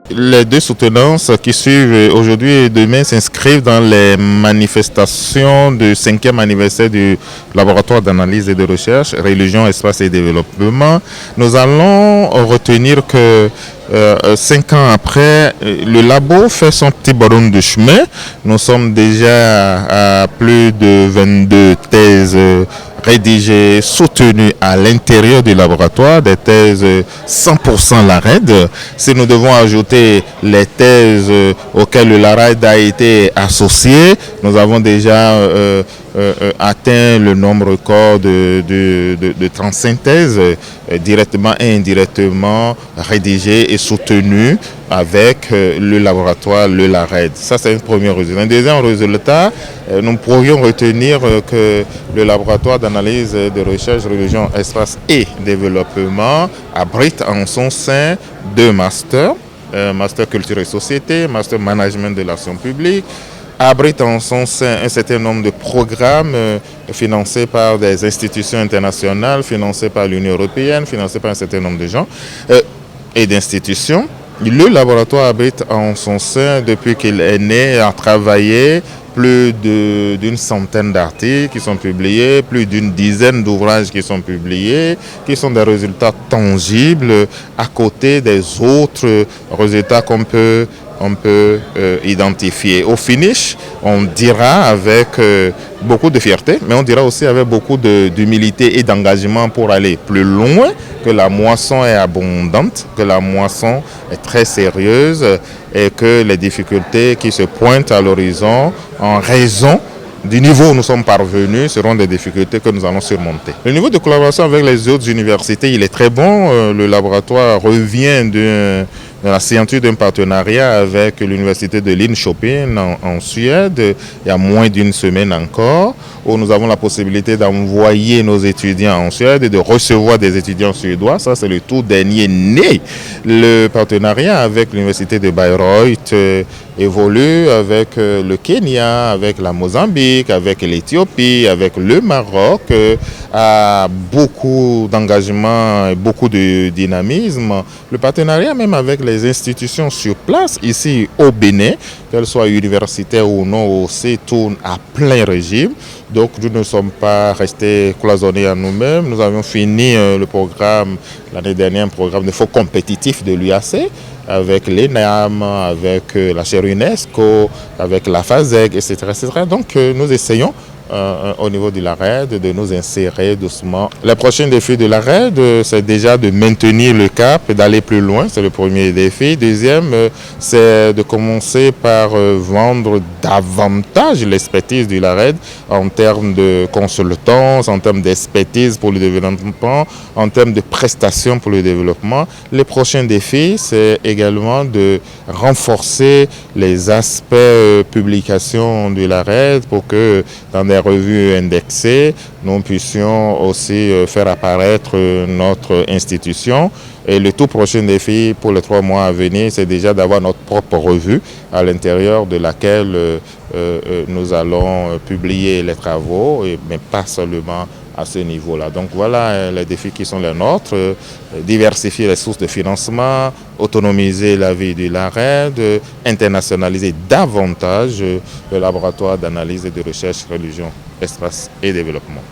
Les deux soutenances qui suivent aujourd'hui et demain s'inscrivent dans les manifestations du 5e anniversaire du laboratoire d'analyse et de recherche, religion, espace et développement. Nous allons retenir que 5 ans après, le labo fait son petit bonhomme de chemin. Nous sommes déjà à plus de 22 thèses rédigées, soutenues à l'intérieur du laboratoire, des thèses 100% LARED. Si nous devons ajouter les thèses auxquelles le LARED a été associé, nous avons déjà atteint le nombre record de 35 thèses directement et indirectement rédigées et soutenues avec le laboratoire, le LARED. Ça, c'est un premier résultat. Un deuxième résultat, nous pourrions retenir que le laboratoire d'analyse de recherche, religion, espace et développement abrite en son sein 2 masters, master culture et société, master management de l'action publique, abrite en son sein un certain nombre de programmes financés par des institutions internationales, financés par l'Union européenne, financés par un certain nombre de gens et d'institutions. Le laboratoire abrite en son sein, depuis qu'il est né, a travaillé plus d'une centaine d'articles qui sont publiés, plus d'une dizaine d'ouvrages qui sont publiés, qui sont des résultats tangibles à côté des autres résultats qu'on peut identifier. Au finish, on dira avec beaucoup de fierté, mais on dira aussi avec beaucoup d'humilité et d'engagement pour aller plus loin, que la moisson est abondante, que la moisson est très sérieuse et que les difficultés qui se pointent à l'horizon en raison du niveau où nous sommes parvenus seront des difficultés que nous allons surmonter. Le niveau de collaboration avec les autres universités, il est très bon. Le laboratoire revient de la signature d'un partenariat avec l'université de Linköping en Suède, il y a moins d'une semaine encore, où nous avons la possibilité d'envoyer nos étudiants en Suède et de recevoir des étudiants suédois. Ça, c'est le tout dernier né. Le partenariat avec l'université de Bayreuth évolue avec le Kenya, avec la Mozambique, avec l'Éthiopie, avec le Maroc, a beaucoup d'engagement et beaucoup de dynamisme. Le partenariat même avec les institutions sur place, ici au Bénin, qu'elles soient universitaires ou non, aussi tourne à plein régime. Donc nous ne sommes pas restés cloisonnés à nous-mêmes. Nous avions fini le programme, l'année dernière, un programme de fonds compétitif de l'UAC, avec l'ENAM, avec la chaire UNESCO, avec la FASEG, etc. etc. Donc nous essayons au niveau de l'ARED de nous insérer doucement. Les prochains défis de l'ARED, c'est déjà de maintenir le cap et d'aller plus loin, c'est le premier défi. Deuxième, c'est de commencer par vendre davantage l'expertise de l'ARED en termes de consultance, en termes d'expertise pour le développement, en termes de prestations pour le développement. Les prochains défis, c'est également de renforcer les aspects publication de l'ARED pour que dans des revues indexées, nous puissions aussi faire apparaître notre institution. Et le tout prochain défi pour les 3 mois à venir, c'est déjà d'avoir notre propre revue à l'intérieur de laquelle nous allons publier les travaux, mais pas seulement à ce niveau-là. Donc voilà les défis qui sont les nôtres, diversifier les sources de financement, autonomiser la vie de l'ARED, internationaliser davantage le laboratoire d'analyse et de recherche religion, espace et développement.